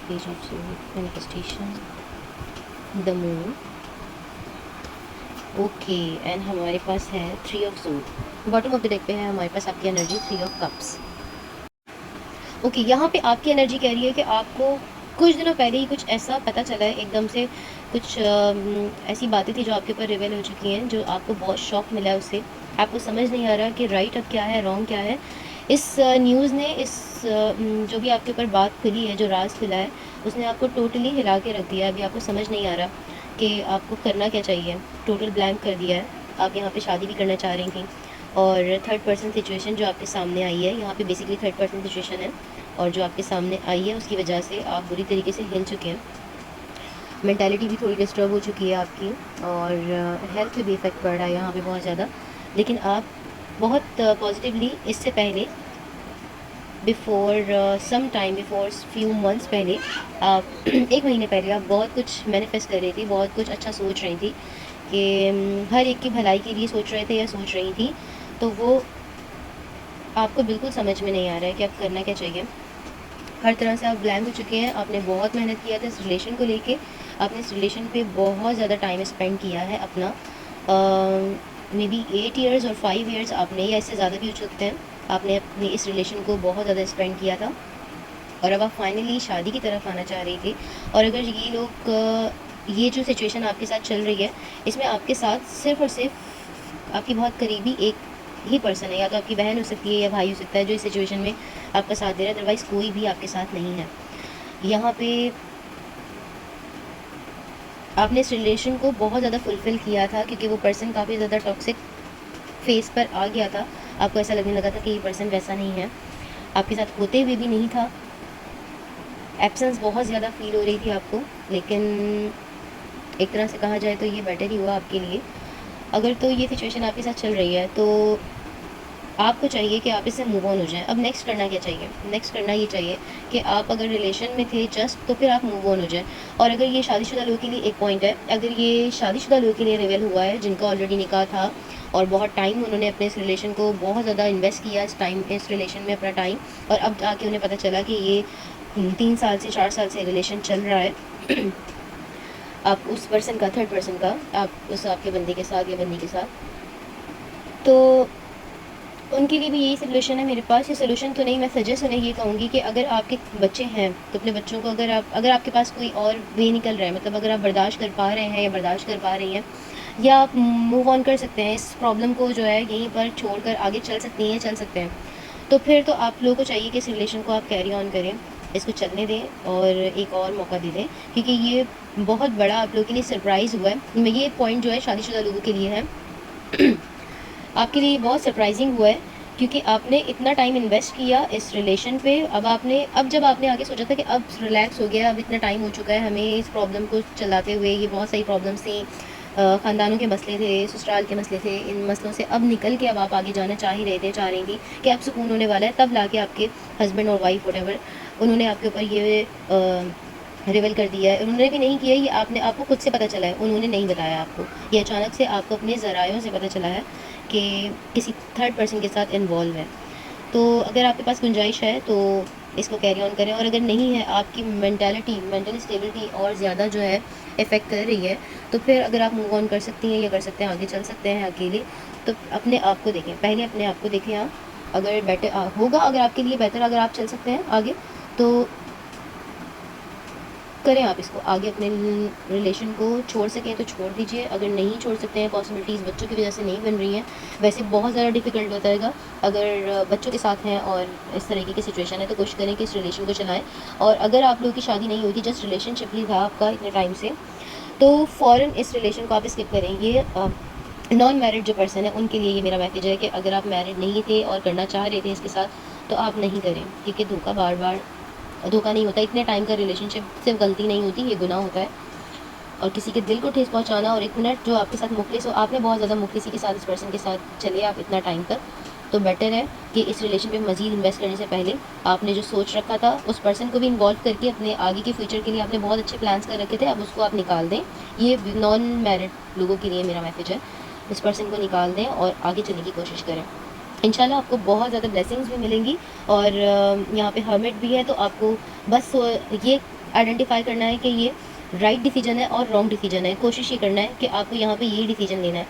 Page of manifestation, the moon. Okay, and हमारे पास है 3 of suit. Bottom of the deck पे है हमारे पास आपकी एनर्जी 3 ऑफ कप्स। ओके, यहाँ पे आपकी एनर्जी कह रही है कि आपको कुछ दिनों पहले ही कुछ ऐसा पता चला है एकदम से, कुछ ऐसी बातें थी जो आपके ऊपर रिवेल हो चुकी हैं, जो आपको बहुत शॉक मिला है उससे। आपको समझ नहीं आ रहा कि राइट अब क्या है, रॉन्ग क्या है। इस न्यूज़ ने, इस जो भी आपके ऊपर बात खुली है, जो राज खुला है, उसने आपको टोटली हिला के रख दिया है। अभी आपको समझ नहीं आ रहा कि आपको करना क्या चाहिए। टोटल ब्लैंक कर दिया है। आप यहाँ पे शादी भी करना चाह रही थी, और थर्ड पर्सन सिचुएशन जो आपके सामने आई है, यहाँ पे बेसिकली थर्ड पर्सन सिचुएशन है, और जो आपके सामने आई है उसकी वजह से आप बुरी तरीके से हिल चुके हैं। मेंटालिटी भी थोड़ी डिस्टर्ब हो चुकी है आपकी, और हेल्थ पे भी इफ़ेक्ट पड़ रहा है यहाँ पे बहुत ज़्यादा। लेकिन आप बहुत पॉजिटिवली इससे पहले, before some time, before few months पहले, आप 1 महीने पहले आप बहुत कुछ मैनिफेस्ट कर रही थी, बहुत कुछ अच्छा सोच रही थी कि हर एक की भलाई के लिए सोच रहे थे या सोच रही थी। तो वो आपको बिल्कुल समझ में नहीं आ रहा है कि आप करना क्या चाहिए। हर तरह से आप ब्लैंक हो चुके हैं। आपने बहुत मेहनत किया था इस रिलेशन को लेके, आपने इस रिलेशन पे बहुत ज़्यादा टाइम स्पेंड किया है अपना, मे बी 8 ईयर्स और 5 ईयर्स आपने, या इससे ज़्यादा भी हो सकते हैं। आपने अपने इस रिलेशन को बहुत ज़्यादा स्पेंड किया था, और अब आप फाइनली शादी की तरफ आना चाह रही थी। और अगर ये लोग ये जो सिचुएशन आपके साथ चल रही है, इसमें आपके साथ सिर्फ़ और सिर्फ आपकी बहुत करीबी एक ही पर्सन है, या तो आपकी बहन हो सकती है या भाई हो सकता है, जो इस सिचुएशन में आपका साथ दे रहा है। अदरवाइज़ कोई भी आपके साथ नहीं है। यहाँ पे आपने इस रिलेशन को बहुत ज़्यादा फुलफ़िल किया था, क्योंकि वो पर्सन काफ़ी ज़्यादा टॉक्सिक फेज़ पर आ गया था। आपको ऐसा लगने लगा था कि ये पर्सन वैसा नहीं है, आपके साथ होते हुए भी नहीं था। एब्सेंस बहुत ज़्यादा फ़ील हो रही थी आपको, लेकिन एक तरह से कहा जाए तो ये बेटर ही हुआ आपके लिए। अगर तो ये सिचुएशन आपके साथ चल रही है, तो आपको चाहिए कि आप इससे मूव ऑन हो जाएं। अब नेक्स्ट करना क्या चाहिए? नेक्स्ट करना ये चाहिए कि आप अगर रिलेशन में थे जस्ट, तो फिर आप मूव ऑन हो जाएं। और अगर ये शादीशुदा लोगों के लिए एक पॉइंट है, अगर ये शादीशुदा लोगों के लिए रिवेल हुआ है, जिनका ऑलरेडी निकाह था और बहुत टाइम उन्होंने अपने इस रिलेशन को बहुत ज़्यादा इन्वेस्ट किया, इस रिलेशन में अपना टाइम, और अब आके उन्हें पता चला कि ये 3 साल से 4 साल से रिलेशन चल रहा है आप उस पर्सन का, थर्ड पर्सन का, आप उस आपके बंदे के साथ या बंदी के साथ, तो उनके लिए भी यही सोल्यूशन है मेरे पास। ये सोल्यूशन तो नहीं, मैं सजेस्ट उन्हें ये कहूँगी कि अगर आपके बच्चे हैं तो अपने बच्चों को, अगर आपके पास कोई और वे निकल रहा है, मतलब अगर आप बर्दाश्त कर पा रहे हैं या बर्दाश्त कर पा रही हैं, या आप मूव ऑन कर सकते हैं, इस प्रॉब्लम को जो है यहीं पर छोड़कर आगे चल सकती हैं, चल सकते हैं, तो फिर तो आप लोगों को चाहिए कि इस रिलेशन को आप कैरी ऑन करें, इसको चलने दें और एक और मौका दे दें, क्योंकि ये बहुत बड़ा आप लोगों के लिए सरप्राइज़ हुआ है। ये पॉइंट जो है शादीशुदा लोगों के लिए है आपके लिए बहुत सरप्राइजिंग हुआ है, क्योंकि आपने इतना टाइम इन्वेस्ट किया इस रिलेशन पे। अब जब आपने आगे सोचा था कि अब रिलैक्स हो गया, अब इतना टाइम हो चुका है हमें इस प्रॉब्लम को चलाते हुए, ये बहुत सारी प्रॉब्लम्स थी, ख़ानदानों के मसले थे, ससुराल के मसले थे, इन मसलों से अब निकल के अब आप आगे जाना चाह ही रहे थे, चाह रही थी कि अब सुकून होने वाला है, तब लाके आपके हस्बैंड और वाइफ व्हाटएवर, उन्होंने आपके ऊपर ये रिवील कर दिया है। उन्होंने भी नहीं किया, ये आपको खुद से पता चला है, उन्होंने नहीं बताया आपको। ये अचानक से आपको अपने ज़रायों से पता चला है कि किसी थर्ड पर्सन के साथ इन्वॉल्व है। तो अगर आपके पास गुंजाइश है तो इसको कैरी ऑन करें, और अगर नहीं है, आपकी मेंटली स्टेबिलिटी और ज़्यादा जो है इफ़ेक्ट कर रही है, तो फिर अगर आप मूव ऑन कर सकती हैं या कर सकते हैं, आगे चल सकते हैं अकेले, तो अपने आप को देखें, पहले अपने आप को देखें आप। अगर बेटर होगा, अगर आपके लिए बेटर, अगर आप चल सकते हैं आगे, तो करें आप इसको आगे। अपने रिलेशन को छोड़ सकें तो छोड़ दीजिए, अगर नहीं छोड़ सकते हैं, पॉसिबिलिटीज़ बच्चों की वजह से नहीं बन रही हैं, वैसे बहुत ज़्यादा डिफ़िकल्ट हो जाएगा। अगर बच्चों के साथ हैं और इस तरीके की सिचुएशन है, तो कोशिश करें कि इस रिलेशन को चलाएं। और अगर आप लोगों की शादी नहीं हुई थी, जस्ट रिलेशनशिप ही था आपका इतने टाइम से, तो फ़ौरन इस रिलेशन को आप स्किप करें। ये नॉन मैरिड जो पर्सन है उनके लिए ये मेरा मैसेज है कि अगर आप मैरिड नहीं थे और करना चाह रहे थे इसके साथ, तो आप नहीं करें, क्योंकि धोखा नहीं होता। इतने टाइम का रिलेशनशिप सिर्फ गलती नहीं होती, ये गुनाह होता है। और किसी के दिल को ठेस पहुंचाना, और एक मिनट जो आपके साथ मुखलिस हो, आपने बहुत ज़्यादा मुखलिसी के साथ इस पर्सन के साथ चले आप इतना टाइम तक, तो बेटर है कि इस रिलेशन पे मज़ीद इन्वेस्ट करने से पहले आपने जो सोच रखा था, उस पर्सन को भी इन्वॉल्व करके अपने आगे के फ्यूचर के लिए आपने बहुत अच्छे प्लान्स कर रखे थे, अब उसको आप निकाल दें। ये नॉन मैरिड लोगों के लिए मेरा मैसेज है, इस पर्सन को निकाल दें और आगे चलने की कोशिश करें। इंशाल्लाह आपको बहुत ज़्यादा ब्लेसिंग्स भी मिलेंगी। और यहाँ पे हर्मिट भी है, तो आपको बस ये आइडेंटिफाई करना है कि ये राइट डिसीजन है और रॉन्ग डिसीजन है। कोशिश ये करना है कि आपको यहाँ पे ये डिसीजन लेना है।